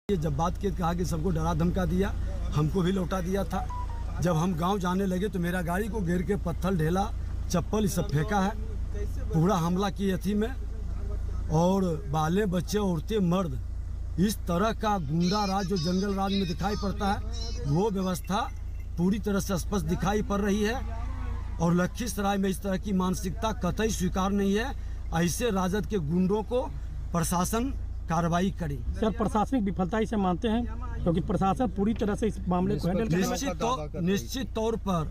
ये जब बात की कहा कि सबको डरा धमका दिया, हमको भी लौटा दिया था। जब हम गांव जाने लगे तो मेरा गाड़ी को घेर के पत्थर ढेला, चप्पल ये सब फेंका है। पूरा हमला की अथी में, और बाले बच्चे औरतें मर्द, इस तरह का गुंडा राज जो जंगल राज में दिखाई पड़ता है, वो व्यवस्था पूरी तरह से स्पष्ट दिखाई पड़ रही है। और लखीसराय में इस तरह की मानसिकता कतई स्वीकार नहीं है। ऐसे राजद के गुंडों को प्रशासन कार्रवाई करे। सर, प्रशासनिक विफलता इसे मानते हैं, क्योंकि प्रशासन पूरी तरह से इस मामले को हैंडल निश्चित तौर पर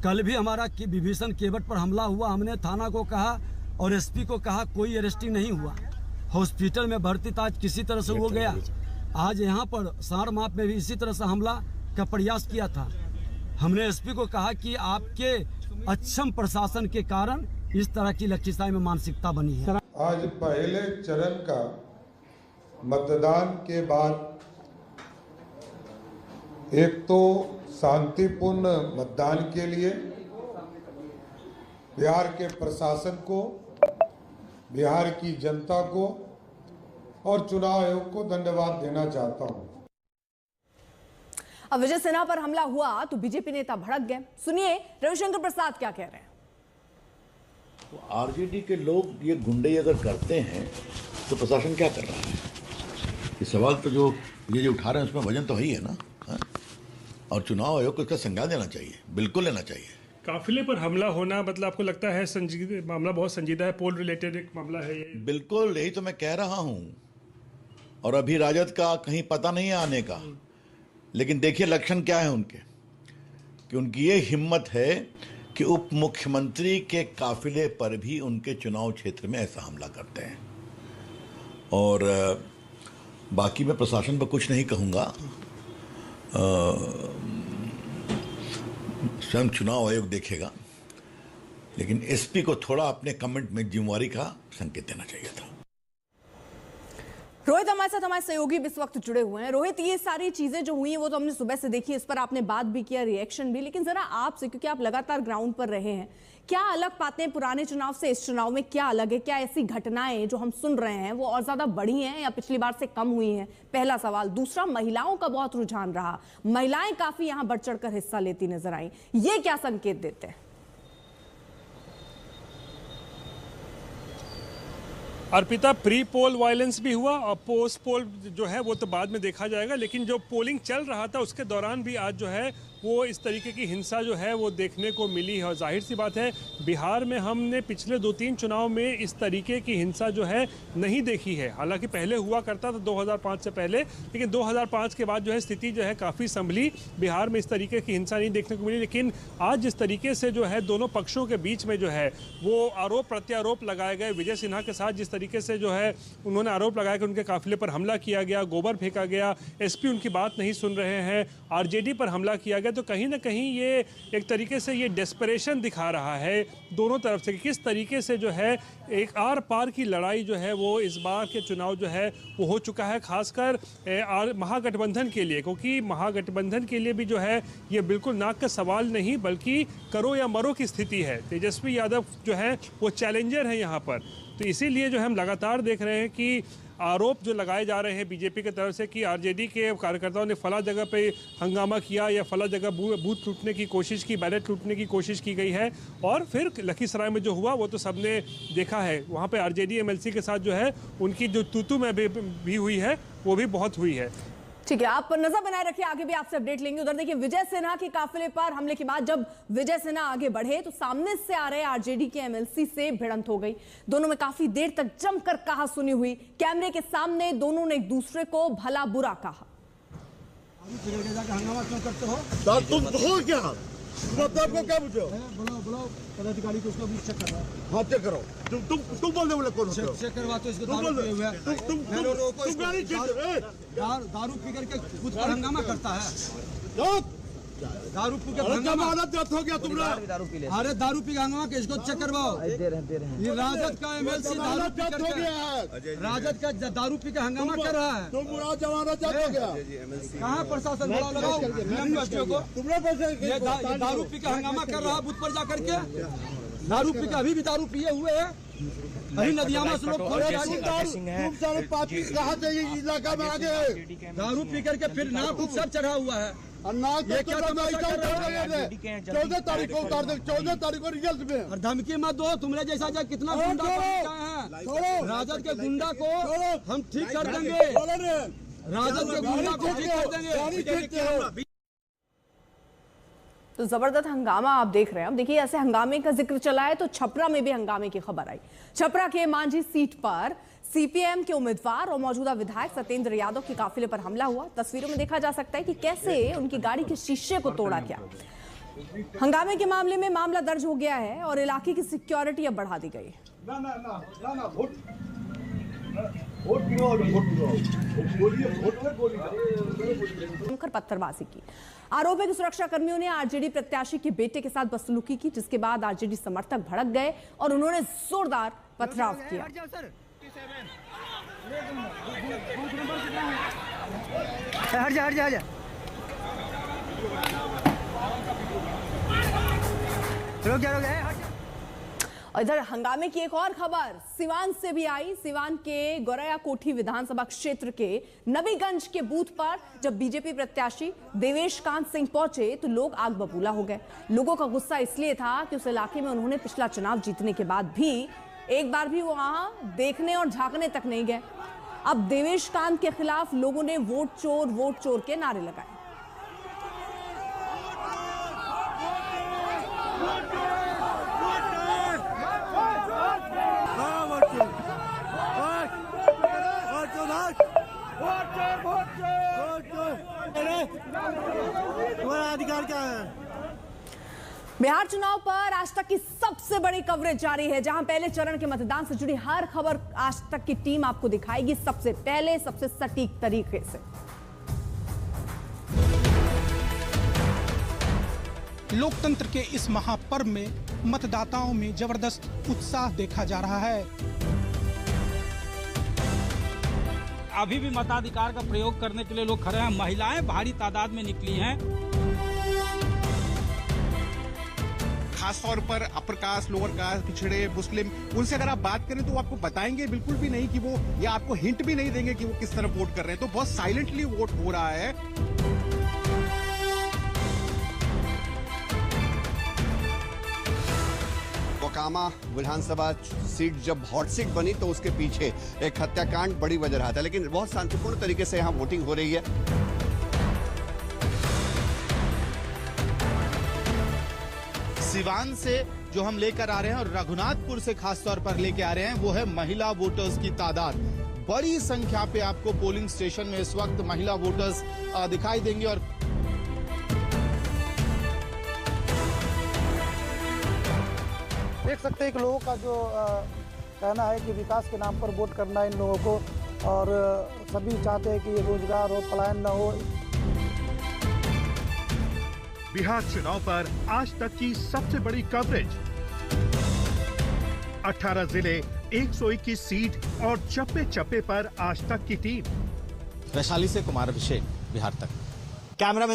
कल भी हमारा विभीषण केवट पर हमला हुआ। हमने थाना को कहा और एसपी को कहा, कोई अरेस्टिंग नहीं हुआ। हॉस्पिटल में भर्ती था, आज किसी तरह से हो गया। आज यहाँ पर सारमाप में भी इसी तरह से हमला का प्रयास किया था। हमने एसपी को कहा कि आपके अक्षम प्रशासन के कारण इस तरह की लखीसराय में मानसिकता बनी है। आज पहले चरण का मतदान के बाद एक तो शांतिपूर्ण मतदान के लिए बिहार के प्रशासन को, बिहार की जनता को और चुनाव आयोग को धन्यवाद देना चाहता हूं। अब विजय सिन्हा पर हमला हुआ तो बीजेपी नेता भड़क गए। सुनिए रविशंकर प्रसाद क्या कह रहे हैं। तो आरजेडी के लोग ये गुंडे अगर करते हैं तो प्रशासन क्या कर रहा है? ये सवाल तो जो उठा रहे हैं उसमें वजन तो है ही है ना, है? और चुनाव आयोग को इसका संज्ञान लेना चाहिए, बिल्कुल लेना चाहिए। काफिले पर हमला होना मतलब आपको लगता है मामला बहुत संजीदा है, पोल रिलेटेड एक मामला है ये? बिल्कुल, यही तो मैं कह रहा हूँ। और अभी राजद का कहीं पता नहीं है आने का, लेकिन देखिए लक्षण क्या है उनके, कि उनकी ये हिम्मत है कि उप मुख्यमंत्री के काफिले पर भी उनके चुनाव क्षेत्र में ऐसा हमला करते हैं। और बाकी मैं प्रशासन पर कुछ नहीं कहूँगा, स्वयं चुनाव आयोग देखेगा, लेकिन एसपी को थोड़ा अपने कमेंट में जिम्मेवारी का संकेत देना चाहिए था। रोहित हमारे साथ, हमारे सहयोगी इस वक्त जुड़े हुए हैं। रोहित, ये सारी चीजें जो हुई हैं वो तो हमने सुबह से देखी, इस पर आपने बात भी किया, रिएक्शन भी, लेकिन जरा आपसे, क्योंकि आप लगातार ग्राउंड पर रहे हैं, क्या अलग पाते हैं पुराने चुनाव से इस चुनाव में? क्या अलग है? क्या ऐसी घटनाएं जो हम सुन रहे हैं वो और ज्यादा बढ़ी हैं या पिछली बार से कम हुई हैं? पहला सवाल। दूसरा, महिलाओं का बहुत रुझान रहा, महिलाएं काफी यहाँ बढ़ चढ़कर हिस्सा लेती नजर आई, ये क्या संकेत देते हैं? अर्पिता, प्री पोल वायलेंस भी हुआ और पोस्ट पोल जो है वो तो बाद में देखा जाएगा, लेकिन जो पोलिंग चल रहा था उसके दौरान भी आज जो है वो इस तरीके की हिंसा जो है वो देखने को मिली है। और जाहिर सी बात है, बिहार में हमने पिछले 2-3 चुनाव में इस तरीके की हिंसा जो है नहीं देखी है। हालांकि पहले हुआ करता था 2005 से पहले, लेकिन 2005 के बाद जो है स्थिति जो है काफ़ी संभली, बिहार में इस तरीके की हिंसा नहीं देखने को मिली। लेकिन आज जिस तरीके से जो है दोनों पक्षों के बीच में जो है वो आरोप प्रत्यारोप लगाए गए, विजय सिन्हा के साथ जिस तरीके से जो है उन्होंने आरोप लगाया कि उनके काफिले पर हमला किया गया, गोबर फेंका गया, एसपी उनकी बात नहीं सुन रहे हैं, आरजेडी पर हमला किया गया, तो कहीं ना कहीं ये एक तरीके से ये डेस्परेशन दिखा रहा है दोनों तरफ से कि किस तरीके से जो है एक आर पार की लड़ाई जो है वो इस बार के चुनाव जो है वो हो चुका है, खासकर महागठबंधन के लिए। क्योंकि महागठबंधन के लिए भी जो है ये बिल्कुल नाक का सवाल नहीं, बल्कि करो या मरो की स्थिति है। तेजस्वी यादव जो है वो चैलेंजर है यहाँ पर, तो इसीलिए जो हम लगातार देख रहे हैं कि आरोप जो लगाए जा रहे हैं बीजेपी की तरफ से कि आरजेडी के कार्यकर्ताओं ने फला जगह पे हंगामा किया या फला जगह बूथ लूटने की कोशिश की, बैलेट लूटने की कोशिश की गई है। और फिर लखीसराय में जो हुआ वो तो सबने देखा है, वहाँ पे आरजेडी एमएलसी के साथ जो है उनकी जो तू में भी हुई है वो भी बहुत हुई है। ठीक है, आप नजर बनाए रखिए, आगे भी आपसे अपडेट लेंगे। उधर देखिए, विजय सिन्हा के काफिले पर हमले के बाद जब विजय सिन्हा आगे बढ़े तो सामने से आ रहे आरजेडी के एमएलसी से भिड़ंत हो गई। दोनों में काफी देर तक जमकर कहा सुनी हुई, कैमरे के सामने दोनों ने एक दूसरे को भला बुरा कहा। तुम हो क्या? आपको क्या पूछो? बुलाओ पदाधिकारी को, उसको चेक करो। हाँ, चेक करो। तुम बोल दे, कौन चेक करवा तो इसको दारू पिए हुए दारू पी करके खुद पर हंगामा करता है। दारू पी के हंगामा हो गया तुम लोग। अरे दारू पी के हंगामा के इसको चेक करवाओ। ये राजद का एमएलसी दारू पी करके, राजद का दारू पी के हंगामा कर रहा है। तुम जमाना चाहते क्या? कहाँ प्रशासन लगाओ ये दारू पी के हंगामा कर रहा है बूथ पर जा करके। दारू पी के अभी भी दारू पिए हुए है। अभी नदिया में लोग कहाँ से ये इलाका में आ गए? दारू पी करके फिर नाक उक सब चढ़ा हुआ है। ये क्या 14 तारीख को उतार दे, 14 तारीख को रिजल्ट में। और धमकी मत दो, तुम्हारे जैसा जो कितना गुंडा है, राजद के गुंडा को हम ठीक कर देंगे, राजद के गुंडा को ठीक कर देंगे। तो जबरदस्त हंगामा आप देख रहे हैं। अब देखिए, ऐसे हंगामे का जिक्र चला है तो छपरा में भी हंगामे की खबर आई। छपरा के मांझी सीट पर सीपीएम के उम्मीदवार और मौजूदा विधायक सत्येंद्र यादव के काफिले पर हमला हुआ। तस्वीरों में देखा जा सकता है कि कैसे उनकी गाड़ी के शीशे को तोड़ा गया। हंगामे के मामले में मामला दर्ज हो गया है और इलाके की सिक्योरिटी अब बढ़ा दी गई है। पत्थरबाजी की आरोप है कि सुरक्षा कर्मियों ने आरजेडी प्रत्याशी के बेटे के साथ बदसलूकी की, जिसके बाद आरजेडी समर्थक भड़क गए और उन्होंने जोरदार पथराव किया। हट जा रुक जा और इधर हंगामे की एक और खबर सिवान से भी आई। सिवान के गोरैया कोठी विधानसभा क्षेत्र के नबीगंज के बूथ पर जब बीजेपी प्रत्याशी देवेश कांत सिंह पहुंचे तो लोग आग बबूला हो गए। लोगों का गुस्सा इसलिए था कि उस इलाके में उन्होंने पिछला चुनाव जीतने के बाद भी एक बार भी वहां देखने और झांकने तक नहीं गए। अब देवेश कांत के खिलाफ लोगों ने वोट चोर के नारे लगाए। अधिकार क्या है? बिहार चुनाव पर आज तक की सबसे बड़ी कवरेज जारी है, जहां पहले चरण के मतदान से जुड़ी हर खबर आज तक की टीम आपको दिखाएगी सबसे पहले, सबसे सटीक तरीके से। लोकतंत्र के इस महापर्व में मतदाताओं में जबरदस्त उत्साह देखा जा रहा है। अभी भी मताधिकार का प्रयोग करने के लिए लोग खड़े हैं। महिलाएं भारी तादाद में निकली हैं। खास तौर पर अपर कास्ट, लोअर कास्ट, पिछड़े, मुस्लिम, उनसे अगर आप बात करें तो वो आपको बताएंगे बिल्कुल भी नहीं कि वो, या आपको हिंट भी नहीं देंगे कि वो किस तरफ वोट कर रहे हैं। तो बहुत साइलेंटली वोट हो रहा है। मोकामा विधानसभा सीट जब हॉट सीट बनी तो उसके पीछे एक हत्याकांड बड़ी वजह रहा था, लेकिन बहुत शांतिपूर्ण तरीके से यहाँ वोटिंग हो रही है। सिवान से जो हम लेकर आ रहे हैं और रघुनाथपुर से खास तौर पर लेके आ रहे हैं वो है महिला वोटर्स की तादाद। बड़ी संख्या पे आपको पोलिंग स्टेशन में इस वक्त महिला वोटर्स दिखाई देंगे। और देख सकते हैं कि लोगों का जो कहना है कि विकास के नाम पर वोट करना इन लोगों को, और सभी चाहते हैं कि ये रोजगार हो, पलायन न हो। बिहार चुनाव पर आज तक की सबसे बड़ी कवरेज, 18 जिले, 121 सीट और चप्पे चप्पे पर आज तक की टीम। वैशाली से कुमार अभिषेक, बिहार तक। कैमरामैन